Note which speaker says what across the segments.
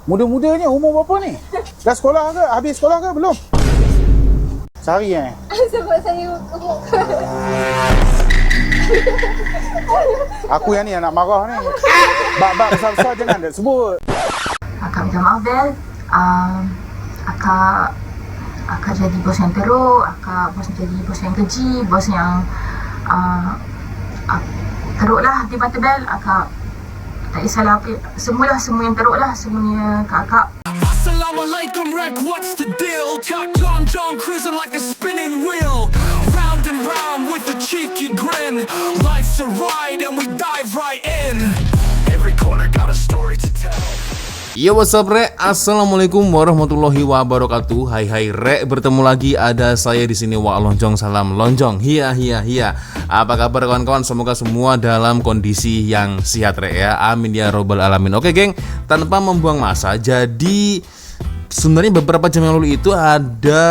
Speaker 1: Muda-mudanya umur berapa ni? Dah sekolah ke? Habis sekolah ke? Belum? Sehari
Speaker 2: Sebab saya
Speaker 1: Aku yang ni yang nak marah ni. Bab-bab besar-besar jangan dah sebut.
Speaker 3: Akak minta maaf Bel. Akak jadi bos yang teruk. Akak jadi bos yang keji. Bos yang teruk lah di mata Bel. Akak tak kisahlah apa. Semua yang teruk lah. Semuanya kat akak.
Speaker 4: Assalamualaikum Rek, what's the deal? Got John cruising like a spinning wheel. Round and round with a cheeky grin. Life's a ride and we dive right in. Every corner got a story to tell.
Speaker 5: Yo, what's up Rek? Assalamualaikum warahmatullahi wabarakatuh. Hai Rek, bertemu lagi ada saya di sini Wak Lonjong, salam lonjong. Hiya. Apa kabar kawan-kawan? Semoga semua dalam kondisi yang sehat Rek ya. Amin ya robbal alamin. Oke geng, tanpa membuang masa, jadi sebenarnya beberapa jam yang lalu itu ada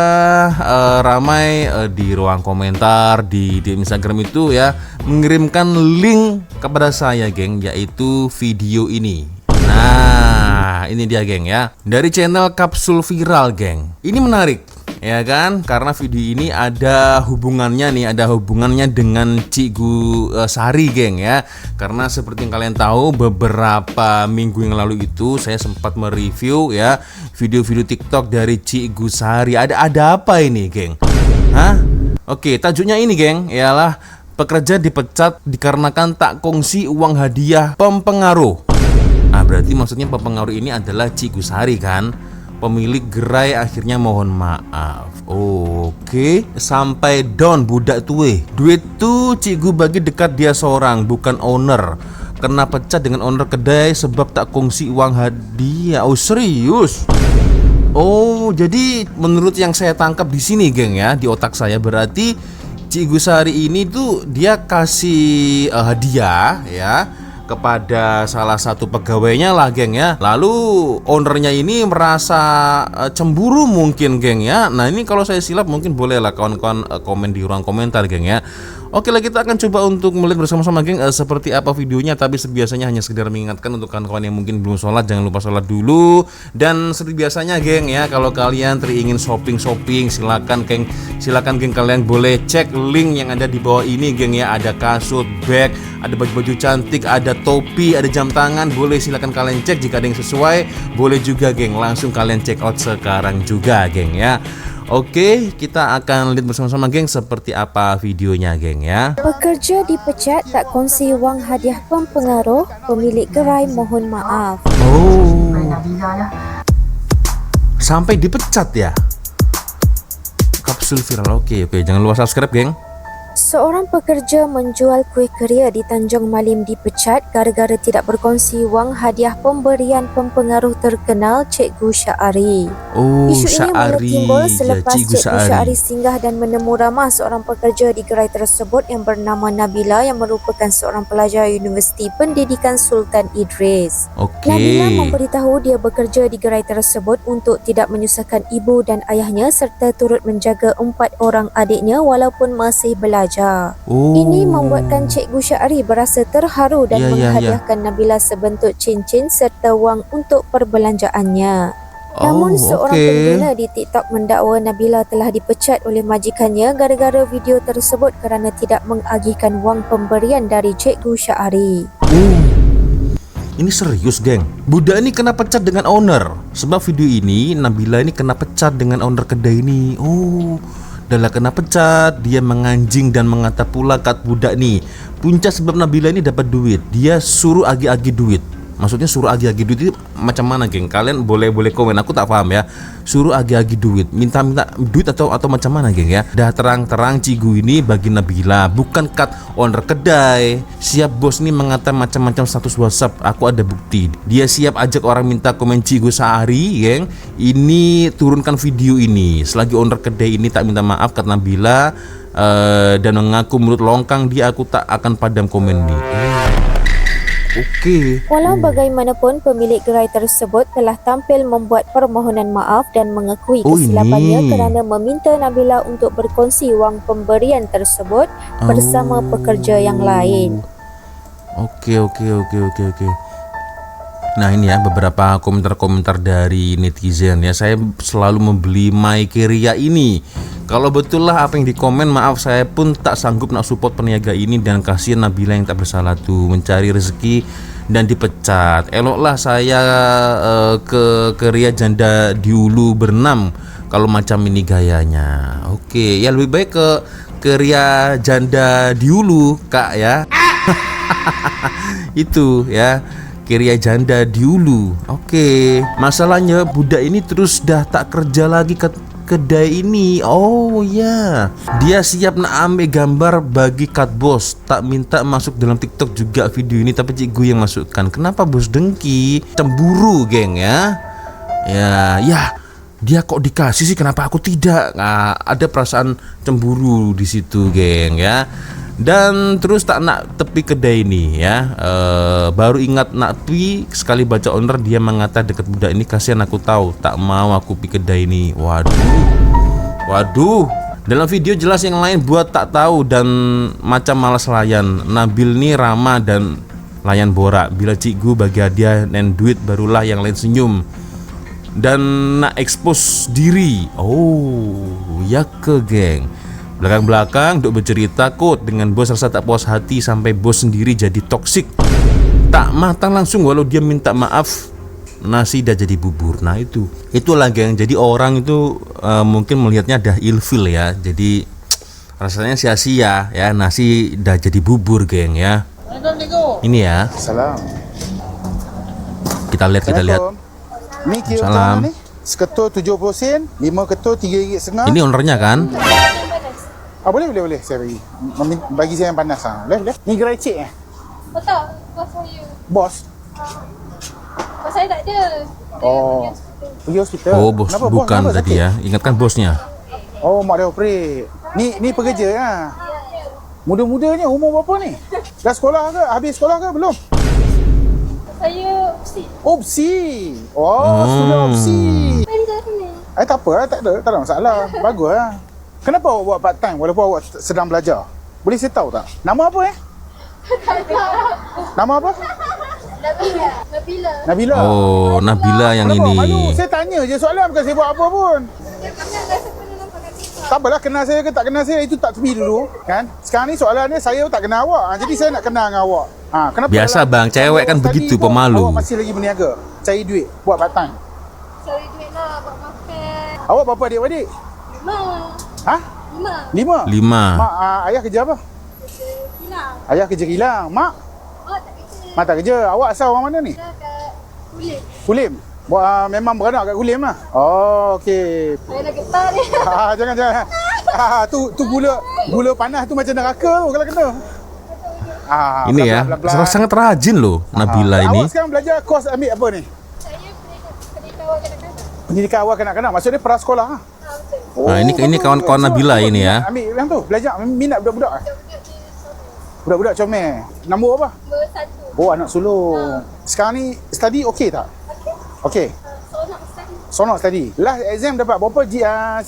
Speaker 5: ramai di ruang komentar di Instagram itu ya mengirimkan link kepada saya geng, yaitu video ini. Nah, ini dia geng ya, dari channel Kapsul Viral geng. Ini menarik ya kan, karena video ini ada hubungannya dengan Cikgu Sari geng ya. Karena seperti yang kalian tahu, beberapa minggu yang lalu itu saya sempat mereview ya video-video TikTok dari Cikgu Sari. Ada apa ini geng? Hah? Oke, tajuknya ini geng, ialah pekerja dipecat dikarenakan tak kongsi uang hadiah pempengaruh. Nah, berarti maksudnya pempengaruh ini adalah Cikgu Sari kan? Pemilik gerai akhirnya mohon maaf. Oke, sampai down budak tuwe. Duit tuh cikgu bagi dekat dia seorang, bukan owner. Kena pecat dengan owner kedai sebab tak kongsi uang hadiah. Oh serius? Oh, jadi menurut yang saya tangkap di sini geng ya, di otak saya berarti Cikgu Sari ini tuh dia kasih hadiah ya kepada salah satu pegawainya lah geng ya. Lalu ownernya ini merasa cemburu mungkin geng ya. Nah ini kalau saya silap mungkin boleh lah kawan-kawan komen di ruang komentar geng ya. Oke lah, kita akan coba untuk melihat bersama-sama geng seperti apa videonya. Tapi sebiasanya hanya sekedar mengingatkan untuk kawan-kawan yang mungkin belum sholat, jangan lupa sholat dulu. Dan seperti biasanya geng ya, kalau kalian teringin shopping silakan geng kalian boleh cek link yang ada di bawah ini geng ya. Ada kasut, bag, ada baju-baju cantik, ada topi, ada jam tangan. Boleh silakan kalian cek jika ada yang sesuai. Boleh juga geng langsung kalian check out sekarang juga geng ya. Oke, kita akan lihat bersama-sama geng seperti apa videonya geng ya.
Speaker 2: pekerja dipecat tak kongsi wang hadiah pempengaruh, pemilik gerai mohon maaf.
Speaker 5: Oh,
Speaker 3: Nabila lah.
Speaker 5: sampai dipecat ya. Kapsul Viral. Oke, jangan lupa subscribe geng.
Speaker 2: Seorang pekerja menjual kuih keria di Tanjung Malim dipecat gara-gara tidak berkongsi wang hadiah pemberian pempengaruh terkenal Cikgu Syahari.
Speaker 5: Oh,
Speaker 2: Isu ini mula
Speaker 5: Syahari
Speaker 2: timbul
Speaker 5: ya,
Speaker 2: selepas
Speaker 5: Cikgu
Speaker 2: Cikgu Syahari singgah dan menemu ramah seorang pekerja di gerai tersebut yang bernama Nabila yang merupakan seorang pelajar Universiti Pendidikan Sultan Idris.
Speaker 5: Oke.
Speaker 2: Nabila memberitahu dia bekerja di gerai tersebut untuk tidak menyusahkan ibu dan ayahnya serta turut menjaga 4 orang adiknya walaupun masih belajar.
Speaker 5: Oh.
Speaker 2: Ini membuatkan Cikgu Syahari berasa terharu dan menghadiahkan Nabila sebentuk cincin serta wang untuk perbelanjaannya. Namun seorang pengguna di TikTok mendakwa Nabila telah dipecat oleh majikannya gara-gara video tersebut kerana tidak mengagihkan wang pemberian dari Cikgu Syahari.
Speaker 5: Ini serius geng, budak ini kena pecat dengan owner. Sebab video ini Nabila ini kena pecat dengan owner kedai ini. Oh, dah kena pecat, dia menganjing dan mengata pula kat budak nih. Puncak sebab Nabila ini dapat duit, dia suruh agi-agi duit. Maksudnya suruh agi-agi duit itu macam mana geng? Kalian boleh komen, aku tak paham ya. Suruh agi-agi duit, minta duit atau macam mana geng ya? Dah terang-terang Cikgu ini bagi Nabila, bukan kat owner kedai. Siap bos ini mengatakan macam-macam status WhatsApp, aku ada bukti. Dia siap ajak orang minta komen Cikgu Sari geng. Ini turunkan video ini. Selagi owner kedai ini tak minta maaf kat Nabila dan mengaku menurut longkang dia, aku tak akan padam komen ini. Oke.
Speaker 2: Walau bagaimanapun, pemilik gerai tersebut telah tampil membuat permohonan maaf dan mengakui kesilapannya kerana meminta Nabila untuk berkongsi wang pemberian tersebut bersama pekerja yang lain.
Speaker 5: Oke. Nah ini ya beberapa komentar-komentar dari netizen ya. Saya selalu membeli My Keria ini. Kalau betul lah apa yang dikomen, maaf saya pun tak sanggup nak support peniaga ini. Dan kasihan Nabila yang tak bersalah tuh mencari rezeki dan dipecat. Eloklah saya ke Keria janda di Hulu berenam kalau macam ini gayanya. Oke, ya lebih baik ke Keria janda di Hulu kak ya. Itu ya, Keria janda di Hulu. Oke, masalahnya budak ini terus dah tak kerja lagi ke kedai ini. Oh ya, dia siap nak ambil gambar bagi cut bos. Tak minta masuk dalam TikTok juga video ini, tapi cikgu yang masukkan. Kenapa bos dengki? Cemburu geng ya. Ya, dia kok dikasih sih, kenapa aku tidak? Nah, ada perasaan cemburu di situ geng ya. Dan terus tak nak tepi kedai ini ya. Baru ingat nak tepi, sekali baca owner dia mengata dekat budak ini, kasihan aku tahu, tak mau aku pi kedai ini. Waduh. Dalam video jelas yang lain buat tak tahu dan macam malas layan. Nabil ini ramah dan layan borak. Bila cikgu bagi hadiah dan duit barulah yang lain senyum dan nak expose diri. Oh ya ke geng. Belakang-belakang duk bercerita kot dengan bos, rasa tak puas hati sampai bos sendiri jadi toksik. Tak matang langsung walau dia minta maaf, nasi dah jadi bubur. Nah itulah geng. Jadi orang itu mungkin melihatnya dah ilfil ya. Jadi rasanya sia-sia ya, nasi dah jadi bubur geng ya. Ini ya.
Speaker 1: Salam.
Speaker 5: Kita lihat.
Speaker 1: Ni kira
Speaker 5: Salam.
Speaker 1: ni. Seketul 70 sen, 5 ketul RM3.5.
Speaker 5: Ini ownernya kan?
Speaker 1: Boleh. Saya bagi saya yang panas ah. Boleh. Ni gerai cik
Speaker 6: Tak, bos saya.
Speaker 1: Bos.
Speaker 6: Bos saya tak ada.
Speaker 1: Oh. Pergi hospital.
Speaker 5: Oh bos,
Speaker 1: Kenapa,
Speaker 5: bukan
Speaker 1: Kenapa
Speaker 5: tadi
Speaker 1: sakit?
Speaker 5: ya. Ingatkan bosnya.
Speaker 1: Oh, mak dia operate. Ni pekerja ya. Muda-mudanya umur berapa ni? Dah sekolah ke? Habis sekolah ke belum?
Speaker 6: Saya opsi.
Speaker 1: Opsi. Sudah opsi.
Speaker 6: Main kat sini.
Speaker 1: Tak apa, tak ada masalah. Bagus lah. Kenapa awak buat part time walaupun awak sedang belajar? Boleh saya tahu tak? Nama apa Nama apa? Nabila.
Speaker 5: Oh, Nabila yang
Speaker 1: Kenapa?
Speaker 5: ini.
Speaker 1: Malu. Saya tanya je soalan, bukan saya buat apa pun. Tak apalah, kenal saya ke tak kenal saya, itu tak tepi dulu kan. Sekarang ni soalan dia, saya tak kenal awak. Jadi saya nak kenal dengan awak. Kenapa?
Speaker 5: Biasa bang, cewek kan
Speaker 1: Tadi
Speaker 5: begitu,
Speaker 1: pun
Speaker 5: pemalu.
Speaker 1: Awak masih lagi berniaga, cari duit, buat part time.
Speaker 6: Cari duit lah buat makan.
Speaker 1: Awak berapa adik-adik?
Speaker 6: 5.
Speaker 1: 5?
Speaker 5: 5.
Speaker 1: Mak, ayah kerja apa?
Speaker 6: Hilang.
Speaker 1: Ayah kerja kilang. Mak?
Speaker 6: Oh, tak kerja.
Speaker 1: Mak tak kerja. Awak asal orang mana ni?
Speaker 6: Dah kat kulit.
Speaker 1: Kulim? Memang beranak kat Kulim lah? Oh, okey.
Speaker 6: Saya dah getar ni.
Speaker 1: Jangan. Tu gula panas tu macam neraka tu kalau kena.
Speaker 5: Ini ya, sangat rajin loh Nabila ini.
Speaker 1: Awak sekarang belajar kos ambil apa ni?
Speaker 6: Saya pendidikan awak kanak-kanak.
Speaker 1: Pendidikan awal kanak-kanak. Maksudnya prasekolah lah?
Speaker 6: Betul.
Speaker 5: Nah, ini kawan-kawan Nabila ini ya.
Speaker 1: Ambil yang tu, belajar minat budak-budak.
Speaker 6: Budak-budak di sana.
Speaker 1: Budak-budak comel. Nombor apa?
Speaker 6: Nombor 1.
Speaker 1: Oh, anak sulung. Sekarang ni study okey tak? Okey.
Speaker 6: Sonok study.
Speaker 1: Sonok study. Last exam dapat berapa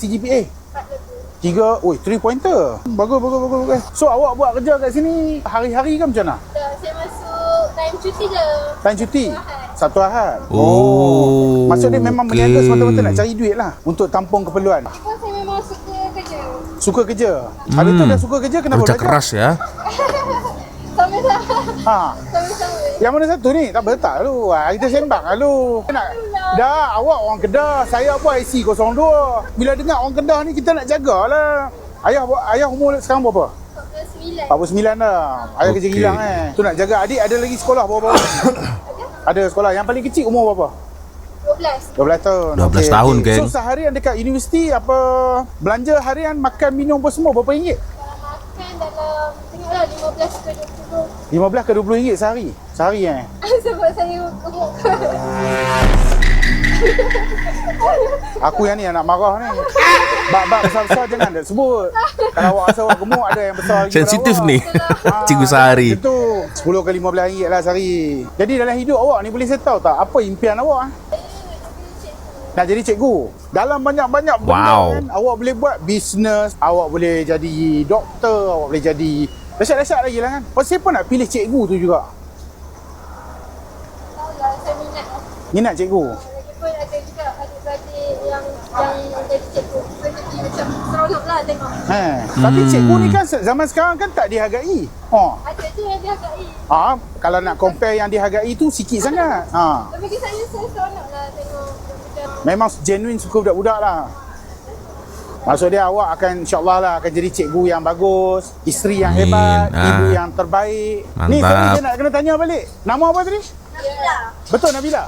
Speaker 1: CGPA?
Speaker 6: 4 lebih.
Speaker 1: 3 pointer. Bagus. So awak buat kerja kat sini hari-hari ke macam mana?
Speaker 6: Dah, saya masuk time cuti je.
Speaker 1: Time cuti? Sabtu Ahad.
Speaker 5: Oh,
Speaker 1: Maksudnya memang
Speaker 5: okey.
Speaker 1: berniaga semata-mata nak cari duit lah untuk tampung keperluan.
Speaker 6: Cuma saya memang suka kerja.
Speaker 1: Suka kerja. Habis tu dah suka kerja, kenapa
Speaker 5: Kerja
Speaker 1: belajar?
Speaker 5: keras ya.
Speaker 6: Sama-sama.
Speaker 1: Ha. Yang mana satu ni? Tak berletak lu. Kita sembang lu. Dah, awak orang Kedah, saya pun IC 02. Bila dengar orang Kedah ni kita nak jagalah. Ayah umur sekarang berapa? 49 dah. Ayah kerja
Speaker 5: Okey.
Speaker 1: kilang Tu nak jaga adik, ada lagi sekolah berapa orang? Ada sekolah. Yang paling kecil umur berapa? 12 tahun.
Speaker 5: 12 tahun, geng.
Speaker 1: So seharian dekat universiti apa belanja harian makan minum apa semua berapa ringgit?
Speaker 6: Makan dalam tengoklah 15 ke 20.
Speaker 1: 15 ke 20 ringgit sehari? Sehari
Speaker 6: Sebab saya gemuk.
Speaker 1: Aku yang ni yang nak marah ni. Bab-bab besar-besar jangan dah sebut. Kalau awak rasa awak gemuk, ada yang besar lagi.
Speaker 5: Sensitif
Speaker 1: pada awak.
Speaker 5: nih. Cikgu Sehari.
Speaker 1: Itu 10 ke 15 ringgit lah sehari. Jadi dalam hidup awak ni boleh saya tahu tak apa impian awak? Nak jadi cikgu. Dalam banyak-banyak benda
Speaker 5: Wow.
Speaker 1: kan, awak boleh buat bisnes, awak boleh jadi doktor, awak boleh jadi dahsyat-dahsyat lagi lah kan. Pasal siapa nak pilih cikgu tu juga?
Speaker 6: Tahulah saya minat
Speaker 1: Minat cikgu.
Speaker 6: Lagipun ada juga adik-beradik yang jadi cikgu. Jadi macam seronok lah tengok.
Speaker 1: Tapi cikgu ni kan zaman sekarang kan tak dihargai.
Speaker 6: Ada je yang dihargai.
Speaker 1: Kalau nak compare yang dihargai tu sikit sangat.
Speaker 6: Tapi bagi saya seronok lah tengok budak-budak.
Speaker 1: Memang genuine suka budak-budak lah. Maksud dia awak akan insyaAllah lah akan jadi cikgu yang bagus, isteri yang
Speaker 5: Amin.
Speaker 1: hebat, ibu yang terbaik. Ni
Speaker 5: Mantap.
Speaker 1: saya nak kena tanya balik. Nama apa tadi?
Speaker 6: Nabila.
Speaker 1: Betul Nabila?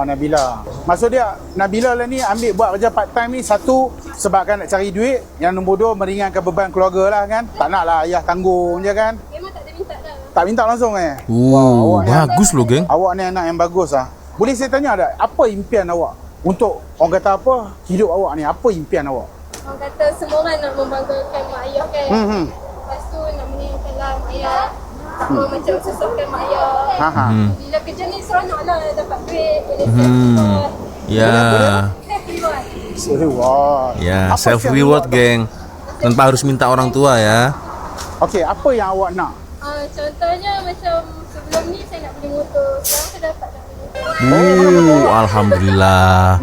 Speaker 1: Nabila. Maksud dia Nabila lah ni ambil buat kerja part time ni, satu sebabkan nak cari duit, yang nombor dua meringankan beban keluarga lah kan. Tak nak lah ayah tanggung je kan.
Speaker 6: Memang tak ada minta dah.
Speaker 1: Tak minta langsung
Speaker 5: Oh, bagus loh geng.
Speaker 1: Awak ni anak yang bagus lah. Boleh saya tanya tak, apa impian awak? Untuk orang kata apa, hidup awak ni, apa impian awak?
Speaker 6: Orang kata semua orang nak membanggakan mak ayah kan. Lepas tu nak meninggalkanlah mak ayah. Macam susahkan mak ayah. Bila kerja ni seronok lah, dapat duit, boleh self-reward.
Speaker 5: Ya.
Speaker 6: Self-reward.
Speaker 1: Reward.
Speaker 5: Ya,
Speaker 1: Apa
Speaker 5: self reward geng. Tanpa harus minta orang tua ya.
Speaker 1: Okey, apa yang awak nak?
Speaker 6: Contohnya macam sebelum ni saya nak beli motor. Sekarang saya dapat nak beli motor.
Speaker 5: Alhamdulillah.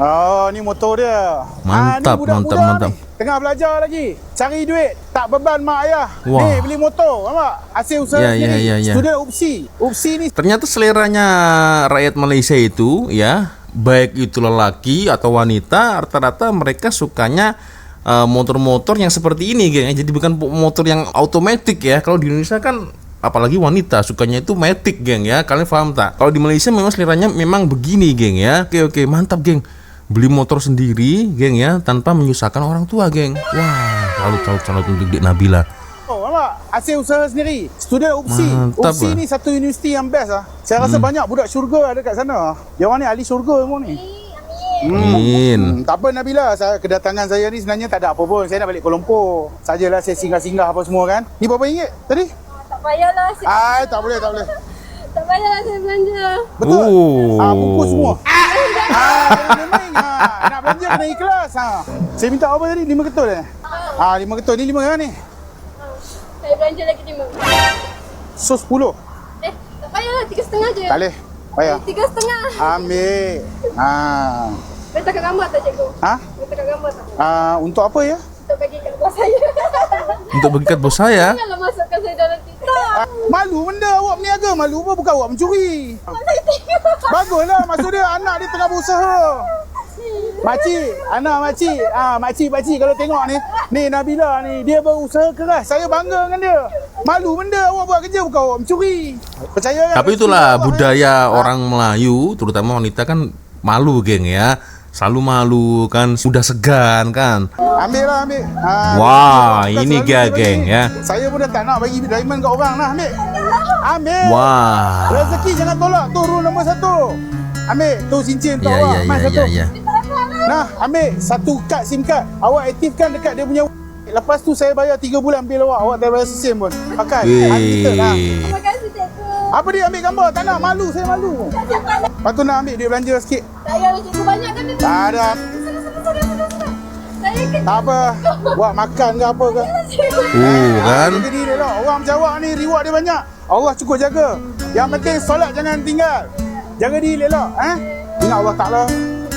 Speaker 1: Ni motor dia.
Speaker 5: Mantap,
Speaker 1: Ni budak-budak
Speaker 5: mantap.
Speaker 1: ni tengah belajar lagi. Cari duit, tak beban mak ayah.
Speaker 5: Wah.
Speaker 1: Ni beli motor, nampak? Hasil usaha
Speaker 5: Ya,
Speaker 1: sendiri.
Speaker 5: ya, ya.
Speaker 1: Student UPSI. UPSI ni
Speaker 5: Ternyata seleranya rakyat Malaysia itu ya, baik itu lelaki atau wanita, rata-rata mereka sukanya motor-motor yang seperti ini geng. Jadi bukan motor yang automatic ya. Kalau di Indonesia kan apalagi wanita sukanya itu matic geng ya. Kalian paham tak? Kalau di Malaysia memang seleranya memang begini geng ya. Oke, mantap geng. Beli motor sendiri geng ya, tanpa menyusahkan orang tua geng. Wah, salut untuk Dik Nabila.
Speaker 1: nampak? Hasil usaha sendiri. Student UPSI.
Speaker 5: Mantap
Speaker 1: UPSI
Speaker 5: lah.
Speaker 1: ni satu universiti yang best lah. Saya rasa banyak budak syurga ada kat sana. Dia orang ni ahli syurga semua ni.
Speaker 5: Amin.
Speaker 1: Tak apa Nabila, kedatangan saya ni sebenarnya tak ada apa pun. Saya nak balik Kuala Lumpur. Sajalah saya singgah-singgah apa semua kan. Ni berapa ringgit tadi?
Speaker 6: Tak payahlah saya.
Speaker 1: Tak boleh.
Speaker 6: Tak payahlah saya belanja.
Speaker 1: Betul.
Speaker 5: Oh.
Speaker 1: Bungkus semua. Main. Nak belanja kena ikhlas. Saya minta apa tadi? 5 ketul 5 ketul. Ni 5 kan ni?
Speaker 6: Saya belanja lagi 5.
Speaker 1: So 10.
Speaker 6: Tak payahlah, 3,5 je.
Speaker 1: Tak boleh. Payah.
Speaker 6: 3,5.
Speaker 1: Ambil.
Speaker 6: Boleh takut gambar tak cikgu?
Speaker 1: Ha?
Speaker 6: Boleh takut gambar tak?
Speaker 1: Untuk apa ya?
Speaker 6: Untuk bagi kat bos saya.
Speaker 5: Untuk bagi kat bos saya.
Speaker 6: Janganlah masukkan saya dalam TikTok.
Speaker 1: Malu benda awak berniaga. Malu apa? Bukan awak mencuri.
Speaker 6: Saya tengok.
Speaker 1: Baguslah. Maksud dia anak dia tengah berusaha. Makcik, anak makcik. Makcik kalau tengok ni Nabila ni, dia berusaha keras. Saya bangga dengan dia. Malu benda awak buat kerja, bukan awak mencuri. Percaya kan?
Speaker 5: Tapi itulah budaya orang Melayu, terutama wanita kan malu geng ya. Selalu malu kan, sudah segan kan.
Speaker 1: Ambil.
Speaker 5: Wah,
Speaker 1: bukan
Speaker 5: ini
Speaker 1: selalu
Speaker 5: dia,
Speaker 1: bagi.
Speaker 5: geng, ya.
Speaker 1: Saya pun dah tak nak bagi diamond kat orang lah. Ambil.
Speaker 5: Wah.
Speaker 1: Rezeki jangan tolak. Tu rule nombor 1. Ambil. Tu cincin tu awak. Mas satu.
Speaker 5: Ya.
Speaker 1: Nah, ambil satu kad SIM card. Awak aktifkan dekat dia punya. Lepas tu saya bayar 3 bulan bil awak. Awak tak bayar sesim pun. Pakai. Unlimited lah.
Speaker 6: Terima kasih cikgu.
Speaker 1: Apa dia ambil gambar? Tak nak, malu. Saya malu. Lepas tu nak ambil duit belanja sikit.
Speaker 6: Tak payahlah cikgu, banyak kan dia.
Speaker 1: Tak ada.
Speaker 6: Saya kerja
Speaker 1: Tak apa. Buat makan ke apa ke.
Speaker 5: Kan?
Speaker 1: Jaga diri lah. Orang macam awak ni reward dia banyak. Allah cukup jaga. Yang penting solat jangan tinggal. Jaga diri elok. Ingat Allah Ta'ala.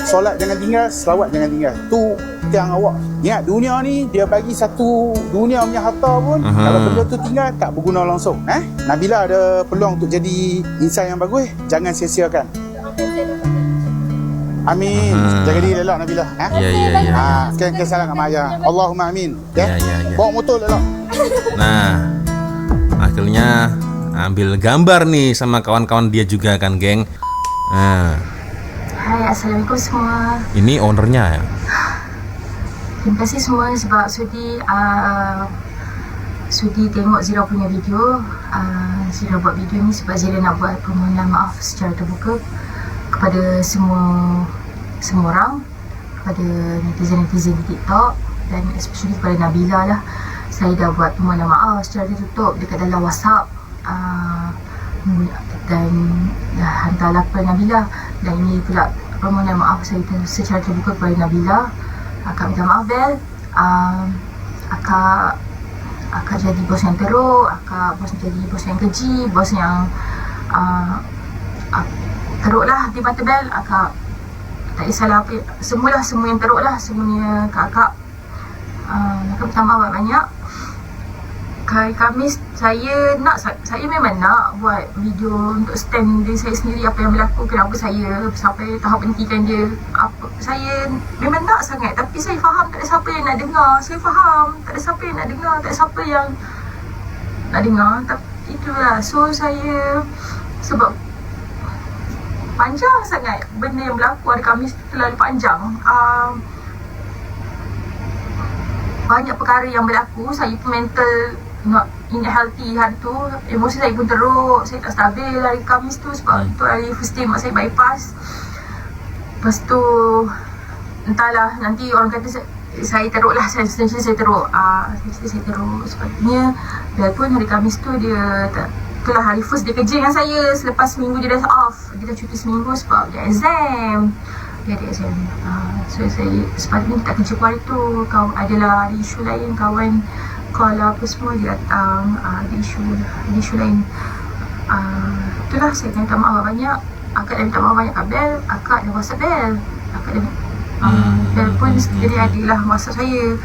Speaker 1: Solat jangan tinggal, selawat jangan tinggal. Tu yang awak. Ingat dunia ni dia bagi satu dunia punya harta pun. Kalau benda tu tinggal tak berguna langsung. Nabila ada peluang untuk jadi insan yang bagus. Jangan sia-siakan. Amin. Jaga diri elok Nabila.
Speaker 5: Ya.
Speaker 1: Sekian salam kat mak ayah. Allahumma amin.
Speaker 5: Ya.
Speaker 1: Bawa motor elok.
Speaker 5: Nah, akhirnya ambil gambar nih sama kawan-kawan dia juga kan, geng. Nah,
Speaker 3: Hai, Assalamualaikum semua.
Speaker 5: ini ownernya ya.
Speaker 3: Terima kasih semua sebab sudi tengok Zira punya video. Zira buat video ni sebab Zira nak buat permohonan maaf secara terbuka kepada semua orang, kepada netizen-netizen di TikTok dan especially kepada Nabila lah. Saya dah buat permohonan maaf secara tertutup dekat dalam WhatsApp dan hantarlah kepada Nabila, dan ini pula permohonan maaf saya secara terbuka kepada Nabila. Akak minta maaf Bel, akak jadi bos yang teruk, akak jadi bos yang keji, bos yang teruklah di mata Bel. Akak tak kisahlah apa, semua yang teruklah, semuanya kakak. Akak minta maaf banyak. Hari Khamis saya memang nak buat video untuk stand diri saya sendiri, apa yang berlaku, kenapa saya sampai tahap hentikan dia. Saya memang nak sangat, tapi saya faham tak ada siapa yang nak dengar. Saya faham tak ada siapa yang nak dengar, tak ada siapa yang nak dengar. Tapi itulah, so saya, sebab panjang sangat benda yang berlaku hari Khamis tu, terlalu panjang. Banyak perkara yang berlaku. Saya pun mental not in healthy hari tu, emosi saya pun teruk, saya tak stabil hari Khamis tu, sebab tu hari first day mak saya bypass. Lepas tu entahlah, nanti orang kata saya teruk lah, saya teruk. Saya teruk sebabnya biarpun hari Khamis tu dia tak, itulah hari first dia kerja dengan saya. Selepas seminggu dia dah off, dia dah cuti seminggu sebab dia exam. Dia ada exam. So saya sepatutnya tak kerja hari tu. Adalah ada isu lain, kawan call apa semua, dia datang, ada isu lain. Itulah, saya minta maaf banyak. Akak dah minta maaf banyak kat Bel. Akak dah WhatsApp Bel. Akak dah Bel pun jadi adilah WhatsApp saya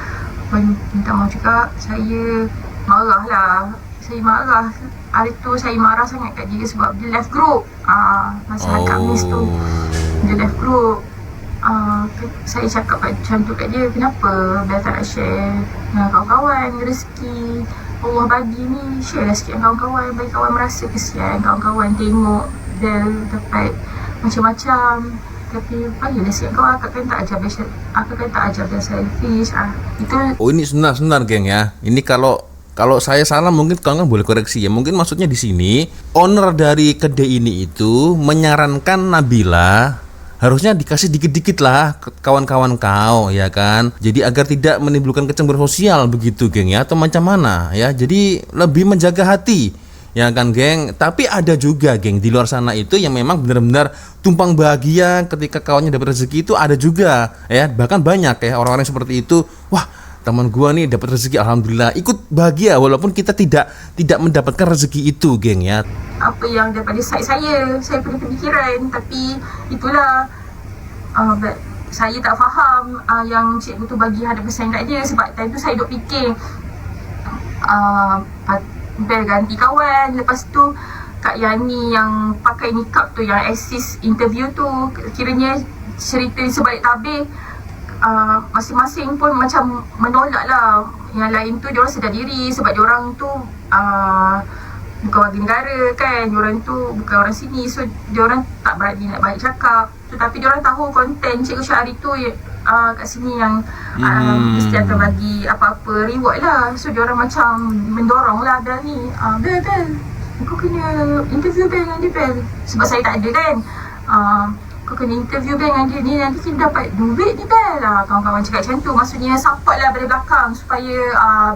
Speaker 3: pun minta maaf juga. Saya marah lah. Saya marah hari tu, saya marah sangat kat dia sebab dia left group. Masa hari Khamis tu dia left group. Saya cakap macam tu kat dia, kenapa Bel tak nak share dengan kawan-kawan rezeki Allah bagi ni, share lah sikit dengan kawan-kawan, bagi kawan merasa kesian, kawan-kawan tengok Bel dapat macam-macam. Tapi bagilah sikit kawan, akak kan tak ajar Bel selfish. Itu.
Speaker 5: Oh, ini sebentar geng ya. Ini kalau saya salah mungkin kawan boleh koreksi ya. Mungkin maksudnya di sini owner dari kedai ini itu menyarankan Nabila harusnya dikasih dikit-dikit lah kawan-kawan kau, ya kan? Jadi agar tidak menimbulkan kecemburuan sosial begitu geng ya, atau macam mana ya. Jadi lebih menjaga hati, ya kan geng. Tapi ada juga geng di luar sana itu yang memang benar-benar tumpang bahagia ketika kawannya dapat rezeki, itu ada juga ya. Bahkan banyak ya orang-orang seperti itu. Wah, teman gua nih dapat rezeki, alhamdulillah, ikut bahagia walaupun kita tidak mendapatkan rezeki itu geng ya.
Speaker 3: Apa yang daripada saya punya pemikiran, tapi itulah saya tak faham yang cikgu tu bagi 100% kat dia. Sebab time tu saya duk fikir Bel ganti kawan. Lepas tu Kak Yani yang pakai nikab tu, yang assist interview tu, kiranya cerita sebalik tabir. Masing-masing pun macam menolak lah. Yang lain tu diorang sedar diri sebab diorang tu bukan warga negara kan, diorang tu bukan orang sini. So diorang tak berani nak balik cakap. Tetapi diorang tahu konten Cikgu Syahri tu kat sini yang mesti akan bagi apa-apa reward lah. So diorang macam mendorong lah Bel ni, Bel kau kena interview Bel dengan dia Bel, sebab saya tak ada kan. Kau kena interview Bel dengan dia ni, nanti kita dapat duit ni Bel. Kawan-kawan cakap macam tu. Maksudnya support lah dari belakang supaya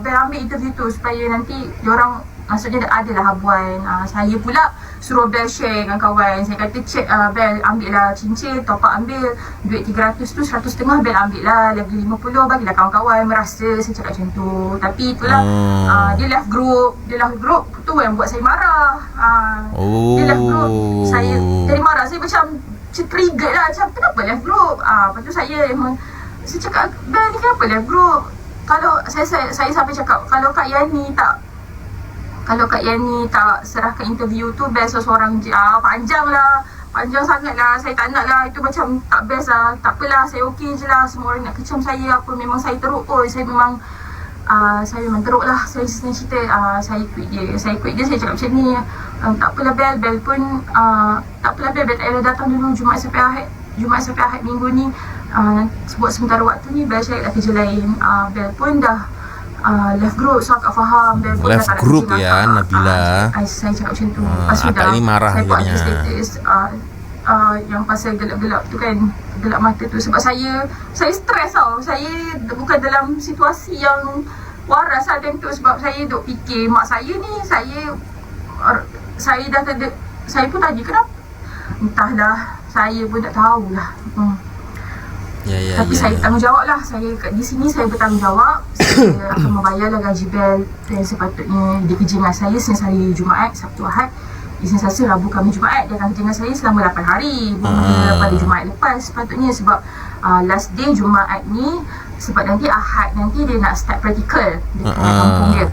Speaker 3: Bel ambil interview tu, supaya nanti diorang, maksudnya adalah habuan. Saya pula suruh Bel share dengan kawan. Saya kata check Bel ambil lah cincin, top up ambil duit 300 tu 100.5 Bel ambil lah, lagi 50 bagilah kawan-kawan merasa. Saya cakap macam tu. Tapi itulah dia left group tu yang buat saya marah. Dia left group, saya jadi marah. Saya macam trigger lah, macam kenapa left group. Lepas tu saya cakap, Bel ni kenapa left group. Kalau saya sampai cakap, kalau Kak Yani tak serahkan interview tu best seorang je. Panjang sangat lah. Saya tak nak lah, itu macam tak best lah. Tak apalah, saya okey je lah. Semua orang nak kecam saya apa, memang saya teruk pun. Saya memang teruk lah. Saya cerita, saya quit dia. Saya cakap macam ni, tak apalah Bel pun tak apalah Bel tak payah datang dulu Jumaat sampai Ahad minggu ni. Buat sementara waktu ni Bel cari kerja lain. Bel pun dah left group, so akak faham Bel pun
Speaker 5: left
Speaker 3: dah tak
Speaker 5: group
Speaker 3: nak
Speaker 5: ya Nabila.
Speaker 3: saya cakap macam tu. Lepas tu
Speaker 5: akak ni marah
Speaker 3: saya buat
Speaker 5: akhirnya.
Speaker 3: status yang pasal gelap-gelap tu kan, gelap mata tu. Sebab saya stres tau. Saya bukan dalam situasi yang waras lah time tu. Sebab saya duk fikir mak saya ni, saya dah tak, saya pun tanya kenapa, entahlah, saya pun tak tahulah. Tapi saya bertanggungjawab lah. Saya di sini saya bertanggungjawab. Saya akan membayarlah gaji Bel yang sepatutnya dia kerja dengan saya Senin, hari Jumaat, Sabtu, Ahad. Isnin Selasa, Rabu, Khamis, Jumaat. Dia akan kerja dengan saya selama 8 hari. Bermula pada Jumaat lepas sepatutnya, sebab last day Jumaat ni, sebab nanti Ahad nanti dia nak start practical dekat kampung dia.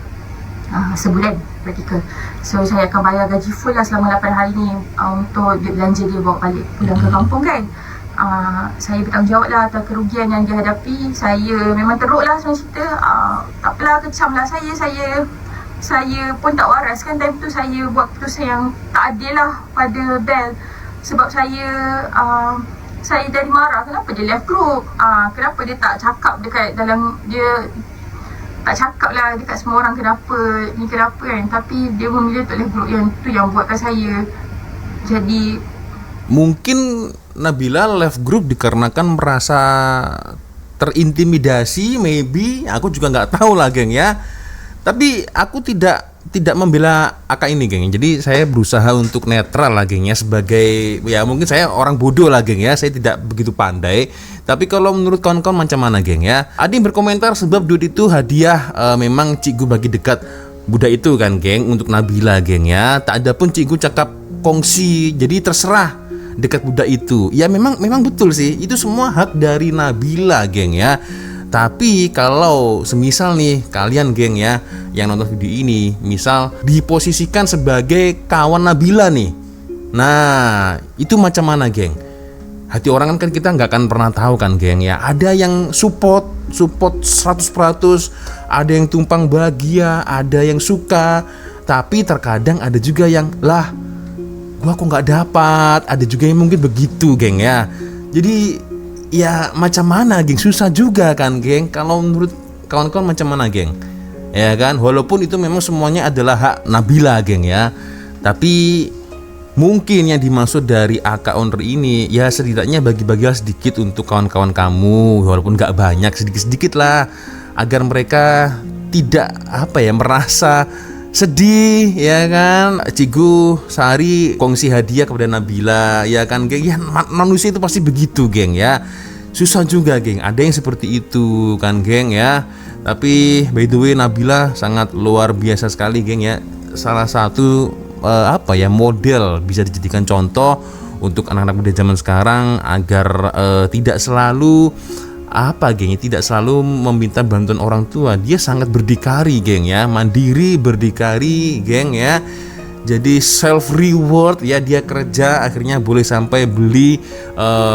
Speaker 3: Sebulan practical. So saya akan bayar gaji full lah selama 8 hari ni untuk duit belanja dia bawa balik pulang ke kampung kan. Saya bertanggungjawab lah atas kerugian yang dia hadapi. Saya memang teruk lah senang cerita. Tak apalah, kecam lah saya pun tak waras kan time tu. Saya buat keputusan yang tak adil lah pada Bel. Sebab saya jadi marah, kenapa dia left group, kenapa dia tak cakap dekat dalam, dia tak cakap lah dekat semua orang kenapa kan. Tapi dia memilih untuk left group, yang tu yang buatkan saya jadi.
Speaker 5: Mungkin Nabila left group dikarenakan merasa terintimidasi, maybe, aku juga nggak tahu lah geng ya. Tapi aku tidak membela AK ini geng. Jadi saya berusaha untuk netral lah geng ya, sebagai ya mungkin saya orang bodoh lah geng ya, saya tidak begitu pandai. Tapi kalau menurut kawan-kawan macam mana geng ya? Ada yang berkomentar sebab duit itu hadiah memang cikgu bagi dekat budak itu kan geng, untuk Nabila geng ya. Tak ada pun cikgu cakap kongsi, jadi terserah dekat budak itu. Ya memang betul sih, itu semua hak dari Nabila geng ya. Tapi kalau semisal nih kalian geng ya yang nonton video ini, misal diposisikan sebagai kawan Nabila nih, nah itu macam mana geng? Hati orang kan kita nggak akan pernah tahu kan geng ya. Ada yang support 100%, ada yang tumpang bahagia, ada yang suka. Tapi terkadang ada juga yang lah, gua kok nggak dapat. Ada juga yang mungkin begitu geng ya. Jadi ya macam mana geng, susah juga kan geng. Kalau menurut kawan-kawan macam mana geng? Ya kan, walaupun itu memang semuanya adalah hak Nabila geng ya. Tapi mungkin yang dimaksud dari AK owner ini ya setidaknya bagi-bagilah sedikit untuk kawan-kawan kamu, walaupun gak banyak, sedikit-sedikit lah, agar mereka tidak merasa sedih ya kan. Cikgu sehari kongsi hadiah kepada Nabila ya kan geng ya, manusia itu pasti begitu geng ya. Susah juga geng, ada yang seperti itu kan geng ya. Tapi by the way Nabila sangat luar biasa sekali geng ya. Salah satu model bisa dijadikan contoh untuk anak-anak muda zaman sekarang agar tidak selalu tidak selalu meminta bantuan orang tua. Dia sangat berdikari geng ya, mandiri, berdikari geng ya. Jadi self reward ya, dia kerja akhirnya boleh sampai beli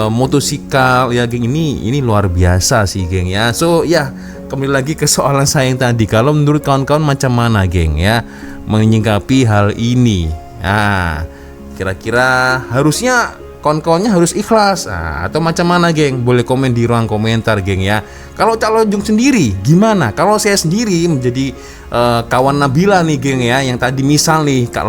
Speaker 5: motosikal ya geng. Ini luar biasa sih geng ya. So ya, kembali lagi ke soalan saya yang tadi. Kalau menurut kawan-kawan macam mana geng ya menyikapi hal ini? Nah, kira-kira harusnya kawan-kawannya harus ikhlas atau macam mana geng? Boleh komen di ruang komentar geng ya. Kalau Cak Lonjong sendiri gimana? Kalau saya sendiri menjadi kawan Nabila nih geng ya, yang tadi misal nih Kak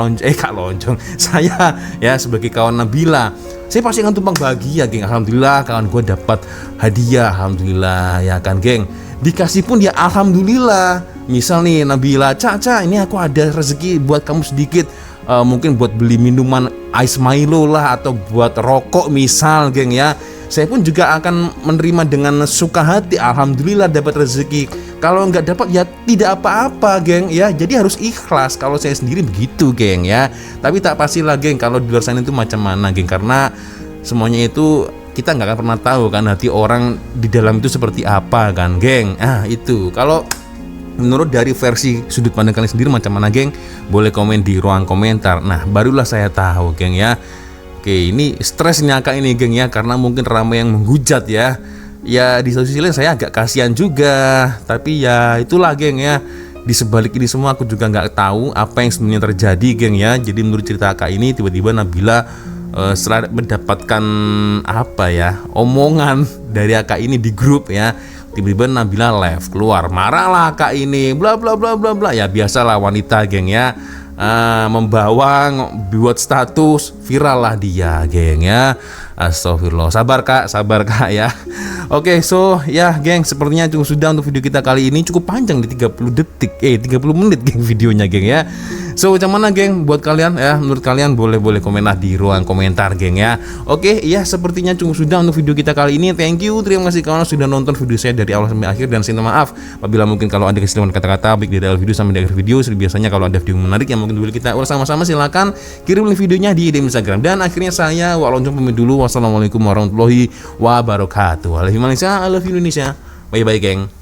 Speaker 5: Lonjong saya ya sebagai kawan Nabila, saya pasti akan tumpang bahagia geng. Alhamdulillah kawan gue dapat hadiah, alhamdulillah ya kan geng. Dikasih pun ya alhamdulillah. Misal nih Nabila, Cak ini aku ada rezeki buat kamu sedikit, mungkin buat beli minuman Ice Milo lah, atau buat rokok misal geng ya. Saya pun juga akan menerima dengan suka hati, alhamdulillah dapat rezeki. Kalau nggak dapat ya tidak apa-apa geng ya. Jadi harus ikhlas. Kalau saya sendiri begitu geng ya. Tapi tak pastilah geng kalau di luar sana itu macam mana geng, karena semuanya itu kita nggak akan pernah tahu kan hati orang di dalam itu seperti apa kan geng. Itu kalau menurut dari versi sudut pandang kalian sendiri macam mana geng, boleh komen di ruang komentar. Nah barulah saya tahu geng ya. Oke, ini stres nyaka ini geng ya, karena mungkin ramai yang menghujat ya. Ya di satu sisi lain saya agak kasihan juga, tapi ya itulah geng ya. Di sebalik ini semua aku juga nggak tahu apa yang sebenarnya terjadi geng ya. Jadi menurut cerita Kak ini tiba-tiba Nabila setelah mendapatkan omongan dari Kak ini di grup ya, tiba-tiba Nabila left, keluar, marahlah Kak ini, bla bla bla bla bla. Ya biasalah wanita geng ya, membawang, buat status, viral lah dia geng ya. Astagfirullah, sabar kak ya. Oke, so ya geng, sepertinya cukup sudah untuk video kita kali ini. Cukup panjang di 30 menit geng videonya geng ya. So macam mana geng buat kalian ya? Menurut kalian boleh komen lah di ruang komentar geng ya. Oke, ya sepertinya cukup sudah untuk video kita kali ini. Thank you, terima kasih kawan sudah nonton video saya dari awal sampai akhir, dan saya minta maaf apabila mungkin kalau ada kesalahan kata-kata baik di awal video sampai di akhir video. Biasanya kalau ada video menarik yang mungkin boleh kita ulas sama-sama, silakan kirim link videonya di DM Instagram. Dan akhirnya saya Wak Lonjong pamit dulu. Wassalamualaikum warahmatullahi wabarakatuh. I love you Malaysia, I love you Indonesia. Bye bye geng.